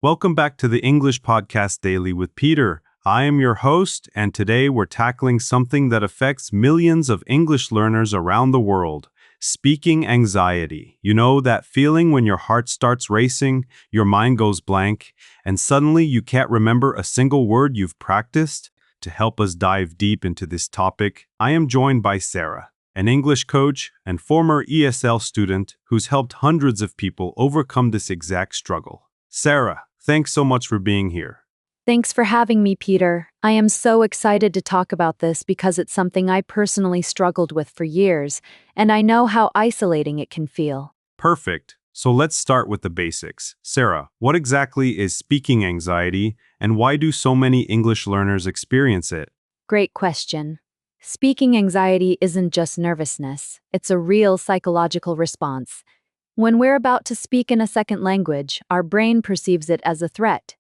Welcome back to the English Podcast Daily with Peter. I am your host, and today we're tackling something that affects millions of English learners around the world: speaking anxiety. You know that feeling when your heart starts racing, your mind goes blank, and suddenly you can't remember a single word you've practiced? To help us dive deep into this topic, I am joined by Sarah, an English coach and former ESL student who's helped hundreds of people overcome this exact struggle. Sarah, thanks so much for being here. Thanks for having me, Peter. I am so excited to talk about this because it's something I personally struggled with for years, and I know how isolating it can feel. Perfect. So let's start with the basics. Sarah, what exactly is speaking anxiety, and why do so many English learners experience it? Great question. Speaking anxiety isn't just nervousness, it's a real psychological response. When we're about to speak in a second language, our brain perceives it as a threat.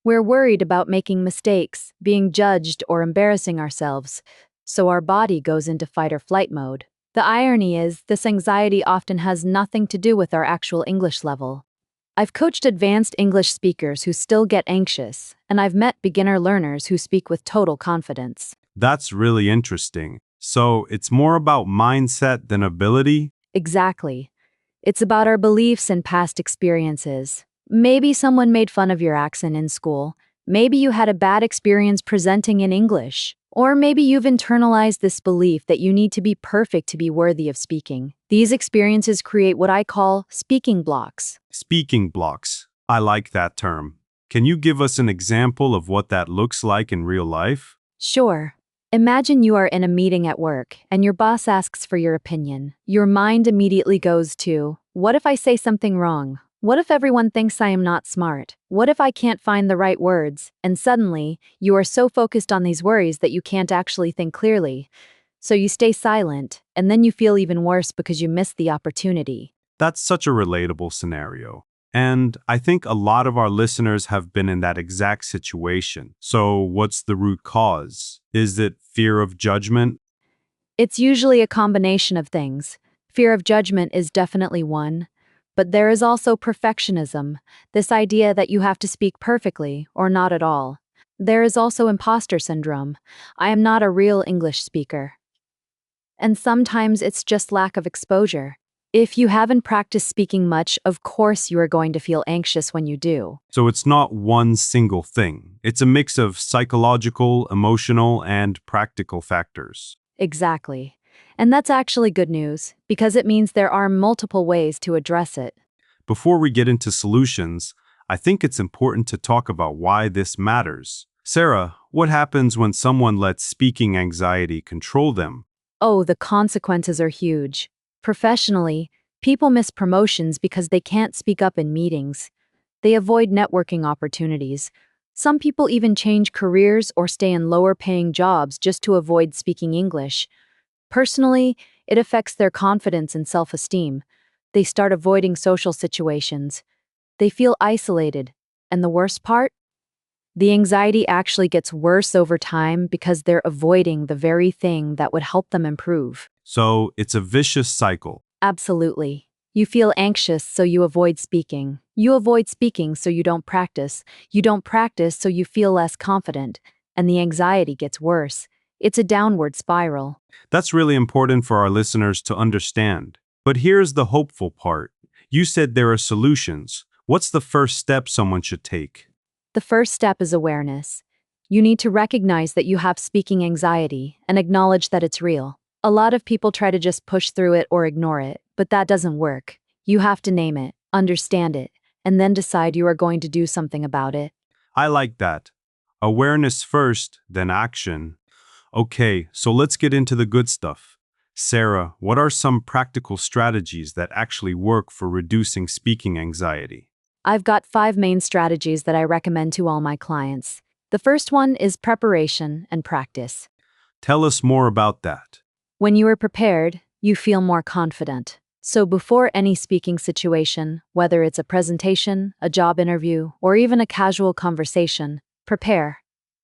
We're worried about making mistakes, being judged, or embarrassing ourselves, so our body goes into fight or flight mode. The irony is, this anxiety often has nothing to do with our actual English level. I've coached advanced English speakers who still get anxious, and I've met beginner learners who speak with total confidence. That's really interesting. So it's more about mindset than ability? Exactly. It's about our beliefs and past experiences. Maybe someone made fun of your accent in school. Maybe you had a bad experience presenting in English. Or maybe you've internalized this belief that you need to be perfect to be worthy of speaking. These experiences create what I call speaking blocks. Speaking blocks. I like that term. Can you give us an example of what that looks like in real life? Sure. Imagine you are in a meeting at work and your boss asks for your opinion. Your mind immediately goes to, what if I say something wrong? What if everyone thinks I am not smart? What if I can't find the right words? And suddenly, you are so focused on these worries that you can't actually think clearly. So you stay silent, and then you feel even worse because you missed the opportunity. That's such a relatable scenario. And I think a lot of our listeners have been in that exact situation. So what's the root cause? Is it fear of judgment? It's usually a combination of things. Fear of judgment is definitely one. But there is also perfectionism, this idea that you have to speak perfectly or not at all. There is also imposter syndrome. I am not a real English speaker. And sometimes it's just lack of exposure. If you haven't practiced speaking much, of course you are going to feel anxious when you do. So it's not one single thing. It's a mix of psychological, emotional, and practical factors. Exactly. And that's actually good news, because it means there are multiple ways to address it. Before we get into solutions, I think it's important to talk about why this matters. Sarah, what happens when someone lets speaking anxiety control them? Oh, the consequences are huge. Professionally, people miss promotions because they can't speak up in meetings. They avoid networking opportunities. Some people even change careers or stay in lower-paying jobs just to avoid speaking English. Personally, it affects their confidence and self-esteem. They start avoiding social situations. They feel isolated. And the worst part? The anxiety actually gets worse over time because they're avoiding the very thing that would help them improve. So it's a vicious cycle. Absolutely. You feel anxious, so you avoid speaking. You avoid speaking, so you don't practice. You don't practice, so you feel less confident. And the anxiety gets worse. It's a downward spiral. That's really important for our listeners to understand. But here's the hopeful part. You said there are solutions. What's the first step someone should take? The first step is awareness. You need to recognize that you have speaking anxiety and acknowledge that it's real. A lot of people try to just push through it or ignore it, but that doesn't work. You have to name it, understand it, and then decide you are going to do something about it. I like that. Awareness first, then action. Okay, so let's get into the good stuff. Sarah, what are some practical strategies that actually work for reducing speaking anxiety? I've got 5 main strategies that I recommend to all my clients. The first one is preparation and practice. Tell us more about that. When you are prepared, you feel more confident. So before any speaking situation, whether it's a presentation, a job interview, or even a casual conversation, prepare.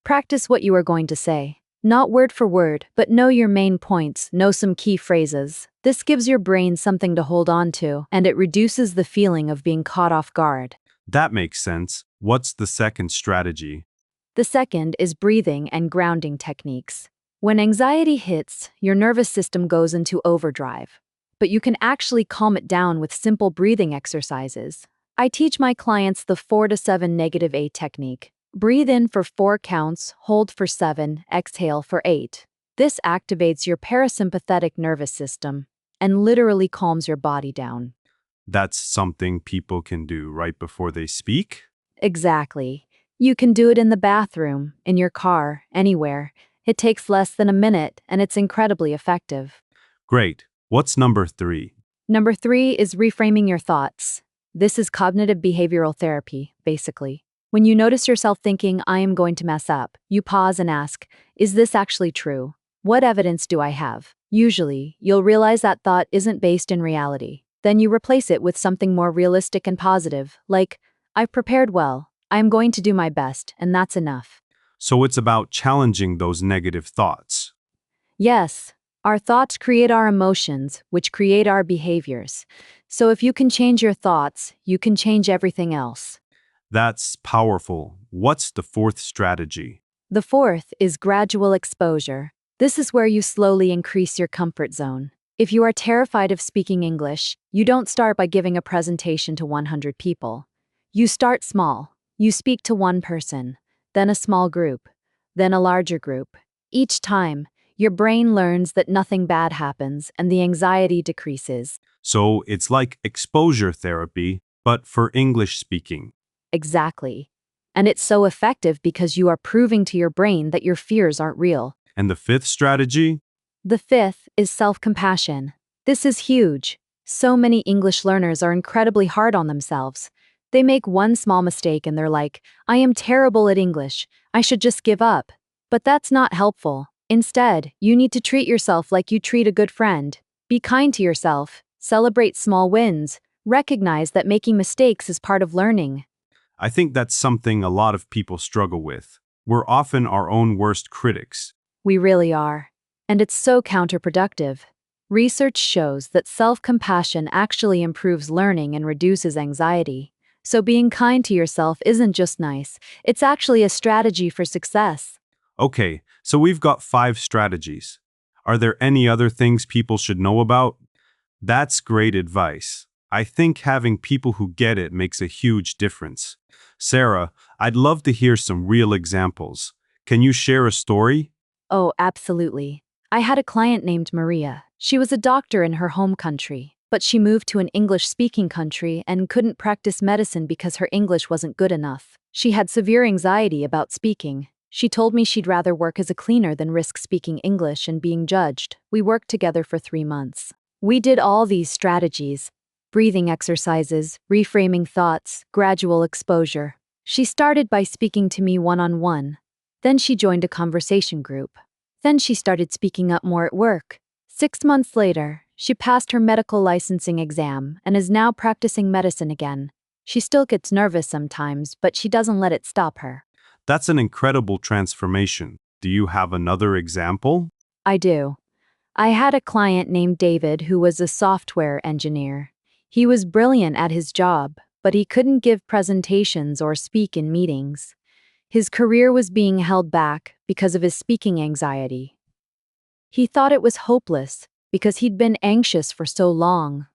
Practice what you are going to say. Not word for word, but know your main points, know some key phrases. This gives your brain something to hold on to, and it reduces the feeling of being caught off guard. That makes sense. What's the second strategy? The second is breathing and grounding techniques. When anxiety hits, your nervous system goes into overdrive. But you can actually calm it down with simple breathing exercises. I teach my clients the 4 to 7 negative 8 technique. Breathe in for 4 counts, hold for 7, exhale for 8. This activates your parasympathetic nervous system and literally calms your body down. That's something people can do right before they speak? Exactly. You can do it in the bathroom, in your car, anywhere. It takes less than a minute and it's incredibly effective. Great. What's number 3? Number 3 is reframing your thoughts. This is cognitive behavioral therapy, basically. When you notice yourself thinking, I am going to mess up, you pause and ask, is this actually true? What evidence do I have? Usually, you'll realize that thought isn't based in reality. Then you replace it with something more realistic and positive, like, I've prepared well, I am going to do my best, and that's enough. So it's about challenging those negative thoughts. Yes, our thoughts create our emotions, which create our behaviors. So if you can change your thoughts, you can change everything else. That's powerful. What's the fourth strategy? The fourth is gradual exposure. This is where you slowly increase your comfort zone. If you are terrified of speaking English, you don't start by giving a presentation to 100 people. You start small. You speak to one person, then a small group, then a larger group. Each time, your brain learns that nothing bad happens and the anxiety decreases. So it's like exposure therapy, but for English speaking. Exactly. And it's so effective because you are proving to your brain that your fears aren't real. And the fifth strategy? The fifth is self-compassion. This is huge. So many English learners are incredibly hard on themselves. They make one small mistake and they're like, I am terrible at English. I should just give up. But that's not helpful. Instead, you need to treat yourself like you treat a good friend. Be kind to yourself. Celebrate small wins. Recognize that making mistakes is part of learning. I think that's something a lot of people struggle with. We're often our own worst critics. We really are. And it's so counterproductive. Research shows that self-compassion actually improves learning and reduces anxiety. So being kind to yourself isn't just nice, it's actually a strategy for success. Okay, so we've got 5 strategies. Are there any other things people should know about? That's great advice. I think having people who get it makes a huge difference. Sarah, I'd love to hear some real examples. Can you share a story? Oh, absolutely. I had a client named Maria. She was a doctor in her home country, but she moved to an English-speaking country and couldn't practice medicine because her English wasn't good enough. She had severe anxiety about speaking. She told me she'd rather work as a cleaner than risk speaking English and being judged. We worked together for 3 months. We did all these strategies: breathing exercises, reframing thoughts, gradual exposure. She started by speaking to me one-on-one. Then she joined a conversation group. Then she started speaking up more at work. 6 months later, she passed her medical licensing exam and is now practicing medicine again. She still gets nervous sometimes, but she doesn't let it stop her. That's an incredible transformation. Do you have another example? I do. I had a client named David who was a software engineer. He was brilliant at his job, but he couldn't give presentations or speak in meetings. His career was being held back because of his speaking anxiety. He thought it was hopeless because he'd been anxious for so long.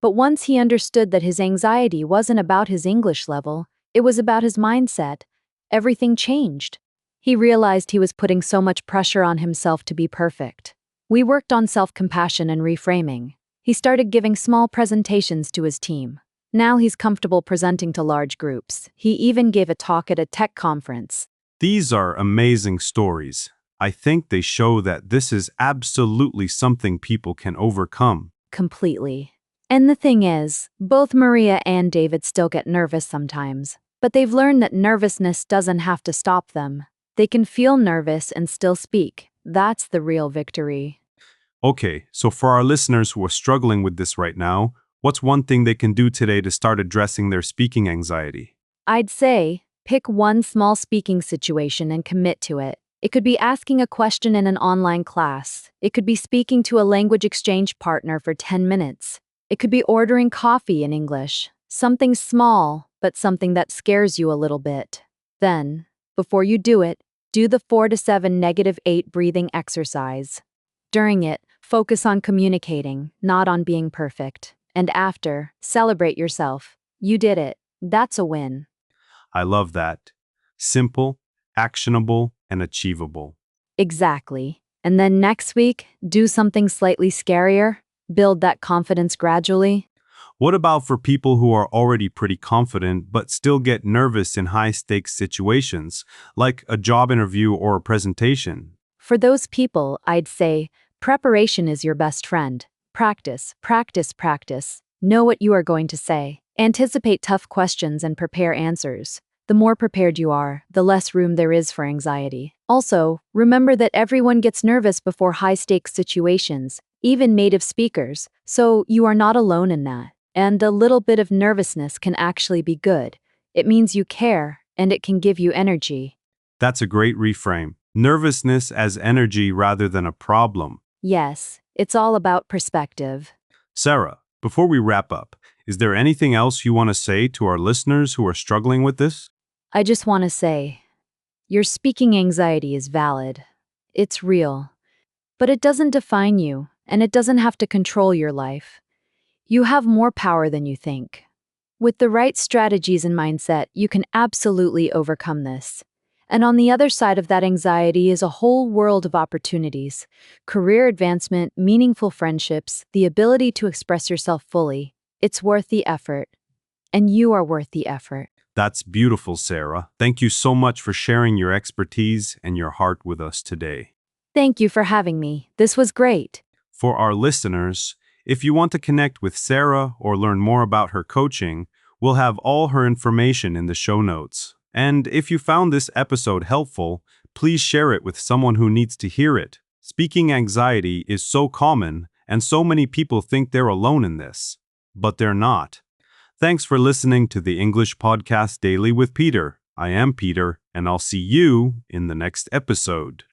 But once he understood that his anxiety wasn't about his English level, it was about his mindset, everything changed. He realized he was putting so much pressure on himself to be perfect. We worked on self-compassion and reframing. He started giving small presentations to his team. Now he's comfortable presenting to large groups. He even gave a talk at a tech conference. These are amazing stories. I think they show that this is absolutely something people can overcome. Completely. And the thing is, both Maria and David still get nervous sometimes. But they've learned that nervousness doesn't have to stop them. They can feel nervous and still speak. That's the real victory. Okay, so for our listeners who are struggling with this right now, what's one thing they can do today to start addressing their speaking anxiety? I'd say, pick one small speaking situation and commit to it. It could be asking a question in an online class. It could be speaking to a language exchange partner for 10 minutes. It could be ordering coffee in English. Something small, but something that scares you a little bit. Then, before you do it, do the 4 to 7 -8 breathing exercise. During it, focus on communicating, not on being perfect. And after, celebrate yourself. You did it. That's a win. I love that. Simple, actionable, and achievable. Exactly. And then next week, do something slightly scarier. Build that confidence gradually. What about for people who are already pretty confident but still get nervous in high-stakes situations, like a job interview or a presentation? For those people, I'd say, preparation is your best friend. Practice, practice, practice. Know what you are going to say. Anticipate tough questions and prepare answers. The more prepared you are, the less room there is for anxiety. Also, remember that everyone gets nervous before high-stakes situations, even native speakers, so you are not alone in that. And a little bit of nervousness can actually be good. It means you care, and it can give you energy. That's a great reframe. Nervousness as energy rather than a problem. Yes, it's all about perspective. Sarah, before we wrap up, is there anything else you want to say to our listeners who are struggling with this? I just want to say, your speaking anxiety is valid. It's real. But it doesn't define you, and it doesn't have to control your life. You have more power than you think. With the right strategies and mindset, you can absolutely overcome this. And on the other side of that anxiety is a whole world of opportunities: career advancement, meaningful friendships, the ability to express yourself fully. It's worth the effort. And you are worth the effort. That's beautiful, Sarah. Thank you so much for sharing your expertise and your heart with us today. Thank you for having me. This was great. For our listeners, if you want to connect with Sarah or learn more about her coaching, we'll have all her information in the show notes. And if you found this episode helpful, please share it with someone who needs to hear it. Speaking anxiety is so common, and so many people think they're alone in this. But they're not. Thanks for listening to the English Podcast Daily with Peter. I am Peter, and I'll see you in the next episode.